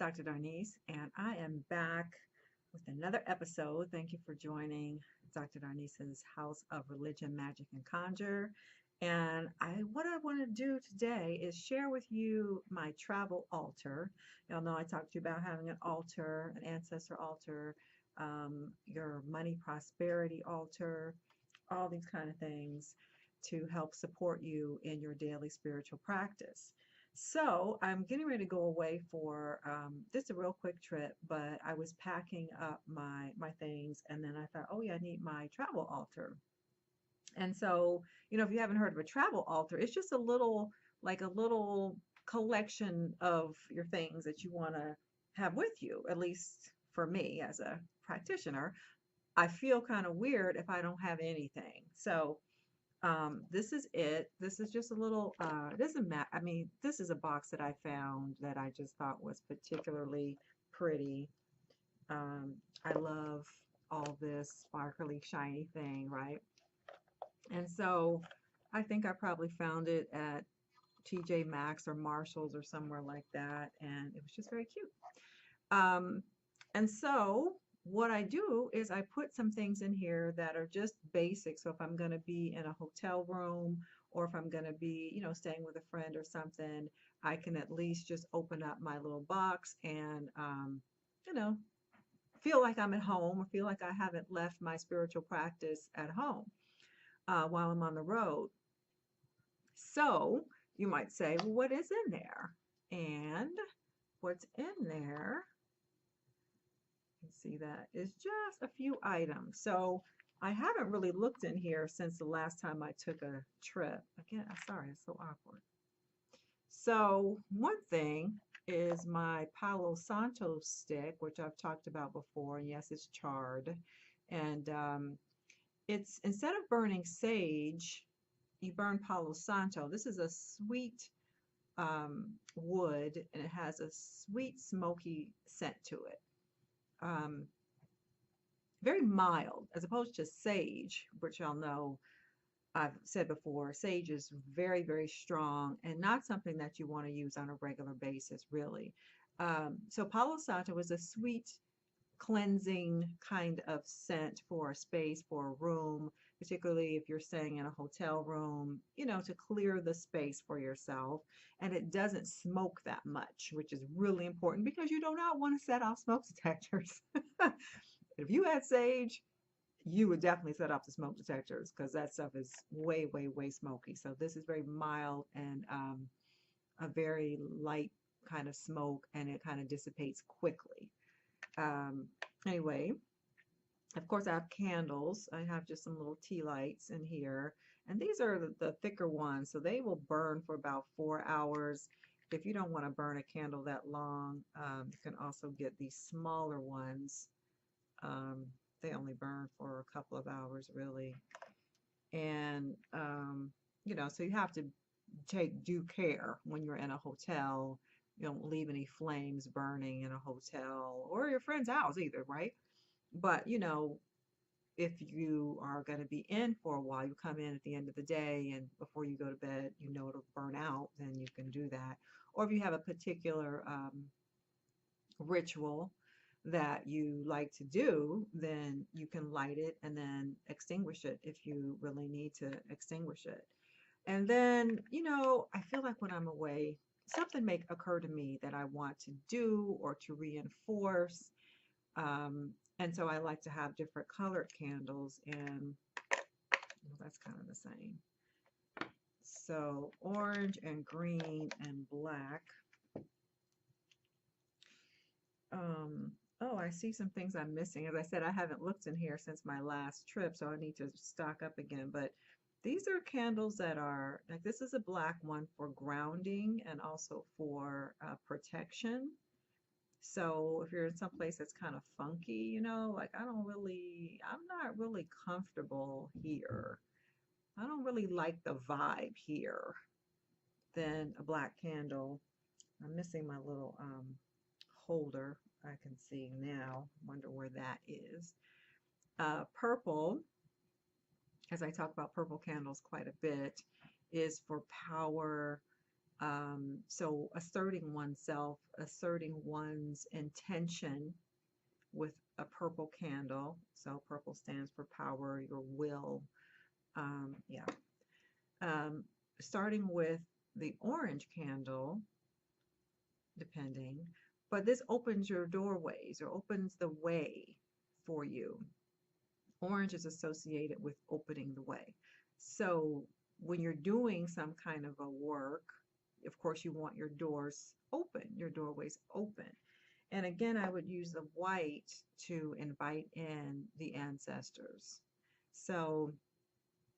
Dr. Darnise, and I am back with another episode. Thank you for joining Dr. Darnise's House of Religion, Magic, and Conjure. And what I want to do today is share with you my travel altar. Y'all know I talked to you about having an altar, an ancestor altar, your money prosperity altar, all these kind of things to help support you in your daily spiritual practice. So I'm getting ready to go away for just a real quick trip, but I was packing up my things, and then I thought, oh yeah, I need my travel altar. And so, if you haven't heard of a travel altar, it's just a little collection of your things that you want to have with you. At least for me as a practitioner, I feel kind of weird if I don't have anything. So this is it. This is just a little, it doesn't matter. I mean, this is a box that I found that I just thought was particularly pretty. Um, I love all this sparkly, shiny thing, right? And so I think I probably found it at TJ Maxx or Marshall's or somewhere like that. And it was just very cute. Um, and so what I do is I put some things in here that are just basic. So if I'm going to be in a hotel room or if I'm going to be, staying with a friend or something, I can at least just open up my little box and, you know, feel like I'm at home or feel like I haven't left my spiritual practice at home while I'm on the road. So you might say, well, what is in there? And what's in there, you can see that is just a few items. So I haven't really looked in here since the last time I took a trip. Again, I'm sorry, it's so awkward. So one thing is my Palo Santo stick, which I've talked about before. And yes, it's charred. And it's instead of burning sage, you burn Palo Santo. This is a sweet wood, and it has a sweet, smoky scent to it. Um, Very mild, as opposed to sage, which y'all know I've said before. Sage is very, very strong and not something that you want to use on a regular basis, really. So Palo Santo is a sweet, cleansing kind of scent for a space, for a room, particularly if you're staying in a hotel room, to clear the space for yourself. And it doesn't smoke that much, which is really important because you do not want to set off smoke detectors. If you had sage, you would definitely set off the smoke detectors because that stuff is way, way, way smoky. So this is very mild and a very light kind of smoke, and it kind of dissipates quickly. Um, anyway, of course, I have candles. I have just some little tea lights in here, and these are the thicker ones, so they will burn for about 4 hours. If you don't want to burn a candle that long, you can also get these smaller ones. Um, they only burn for a couple of hours, really. And, so you have to take due care when you're in a hotel. You don't leave any flames burning in a hotel or your friend's house either, right? But, if you are going to be in for a while, you come in at the end of the day and before you go to bed, it'll burn out, then you can do that. Or if you have a particular ritual that you like to do, then you can light it and then extinguish it if you really need to extinguish it. And then, I feel like when I'm away, something may occur to me that I want to do or to reinforce. And so I like to have different colored candles, and well, that's kind of the same. So orange and green and black. Oh, I see some things I'm missing. As I said, I haven't looked in here since my last trip, so I need to stock up again. But these are candles that are, like this is a black one for grounding and also for protection. So if you're in some place that's kind of funky, like I'm not really comfortable here. I don't really like the vibe here. Then a black candle. I'm missing my little holder. I can see now. Wonder where that is. Purple, as I talk about purple candles quite a bit, is for power So asserting oneself, asserting one's intention with a purple candle. So purple stands for power, your will. Yeah. Um, Starting with the orange candle, depending, but this opens your doorways or opens the way for you. Orange is associated with opening the way. So when you're doing some kind of a work, of course, you want your doors open, your doorways open. And again, I would use the white to invite in the ancestors. So,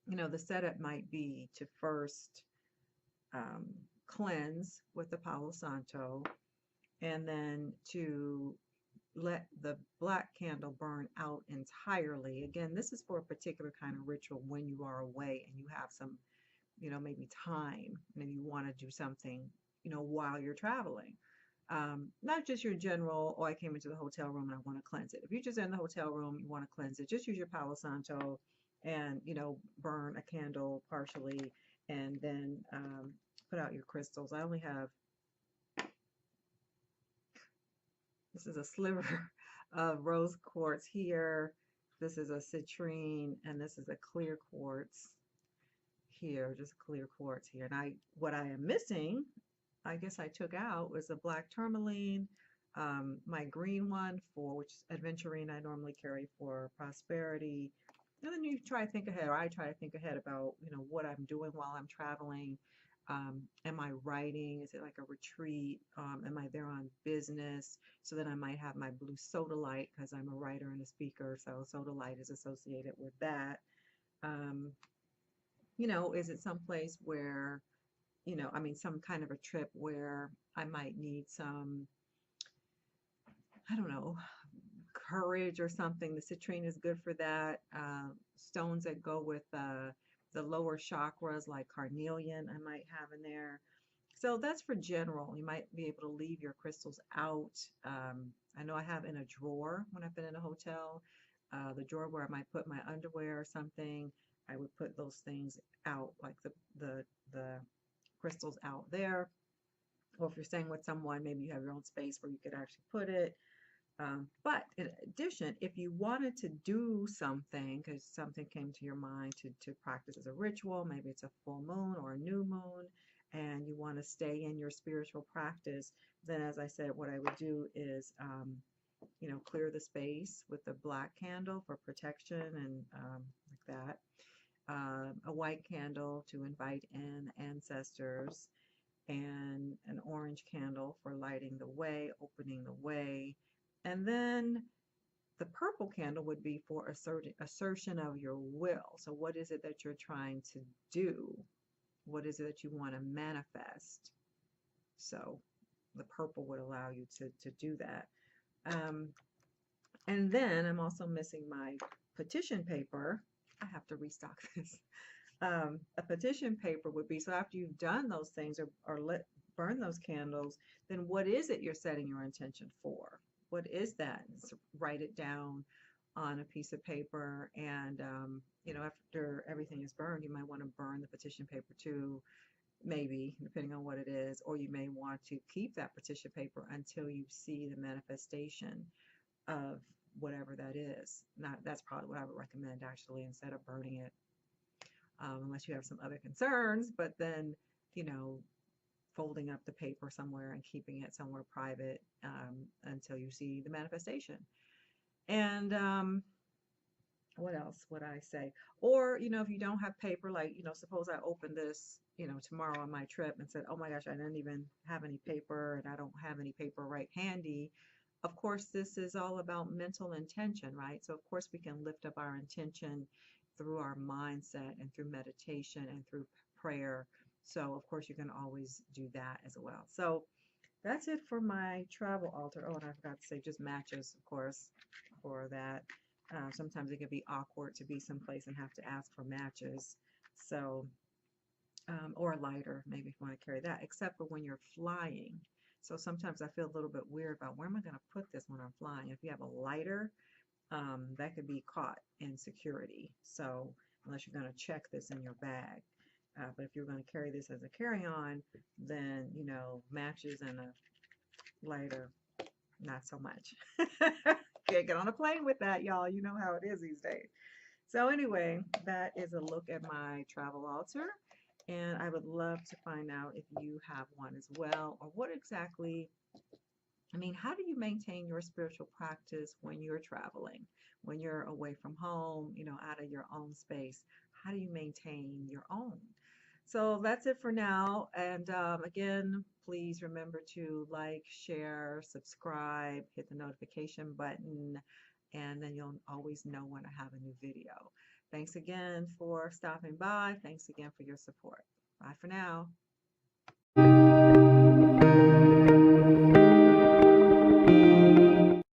the setup might be to first um, cleanse with the Palo Santo and then to let the black candle burn out entirely. Again, this is for a particular kind of ritual when you are away and you have some, maybe time and you want to do something, while you're traveling. Not just your general, oh, I came into the hotel room and I want to cleanse it. If you're just in the hotel room, you want to cleanse it, just use your Palo Santo and, burn a candle partially and then put out your crystals. I only have, this is a sliver of rose quartz here. This is a citrine and this is a clear quartz here, just clear quartz here. And what I am missing, I guess I took out, was a black tourmaline, my green one for, which is aventurine I normally carry for prosperity. And then you try to think ahead, or I try to think ahead about, what I'm doing while I'm traveling. Am I writing? Is it like a retreat? Am I there on business? So then I might have my blue sodalite because I'm a writer and a speaker. So sodalite is associated with that. Um, is it someplace where, I mean, some kind of a trip where I might need some, I don't know, courage or something. The citrine is good for that. Stones that go with the lower chakras, like carnelian, I might have in there. So that's for general. You might be able to leave your crystals out. I know I have in a drawer when I've been in a hotel, the drawer where I might put my underwear or something. I would put those things out, like the crystals out there. Or if you're staying with someone, maybe you have your own space where you could actually put it. But in addition, if you wanted to do something, because something came to your mind to practice as a ritual, maybe it's a full moon or a new moon, and you want to stay in your spiritual practice, then as I said, what I would do is, clear the space with the black candle for protection and like that. A white candle to invite in ancestors, and an orange candle for lighting the way, opening the way. And then the purple candle would be for assertion of your will. So what is it that you're trying to do? What is it that you want to manifest? So the purple would allow you to do that. And then I'm also missing my petition paper. I have to restock this. A petition paper would be, so after you've done those things or burn those candles, then what is it you're setting your intention for? What is that? So write it down on a piece of paper, and after everything is burned, you might want to burn the petition paper too, maybe, depending on what it is, or you may want to keep that petition paper until you see the manifestation of whatever that is. Now, that's probably what I would recommend, actually, instead of burning it, unless you have some other concerns, but then, folding up the paper somewhere and keeping it somewhere private until you see the manifestation. And what else would I say? Or, if you don't have paper, like, suppose I opened this, tomorrow on my trip and said, oh my gosh, I didn't even have any paper and I don't have any paper right handy. Of course, this is all about mental intention, right? So, of course, we can lift up our intention through our mindset and through meditation and through prayer. So, of course, you can always do that as well. So, that's it for my travel altar. Oh, and I forgot to say just matches, of course, for that. Sometimes it can be awkward to be someplace and have to ask for matches. So, or a lighter, maybe if you want to carry that, except for when you're flying. So sometimes I feel a little bit weird about where am I going to put this when I'm flying. If you have a lighter, that could be caught in security. So unless you're going to check this in your bag. But if you're going to carry this as a carry-on, then, matches and a lighter, not so much. Can't get on a plane with that, y'all. You know how it is these days. So anyway, that is a look at my travel altar. And I would love to find out if you have one as well, or what exactly, how do you maintain your spiritual practice when you're traveling, when you're away from home, out of your own space? How do you maintain your own? So that's it for now. And again, please remember to like, share, subscribe, hit the notification button, and then you'll always know when I have a new video. Thanks again for stopping by. Thanks again for your support. Bye for now.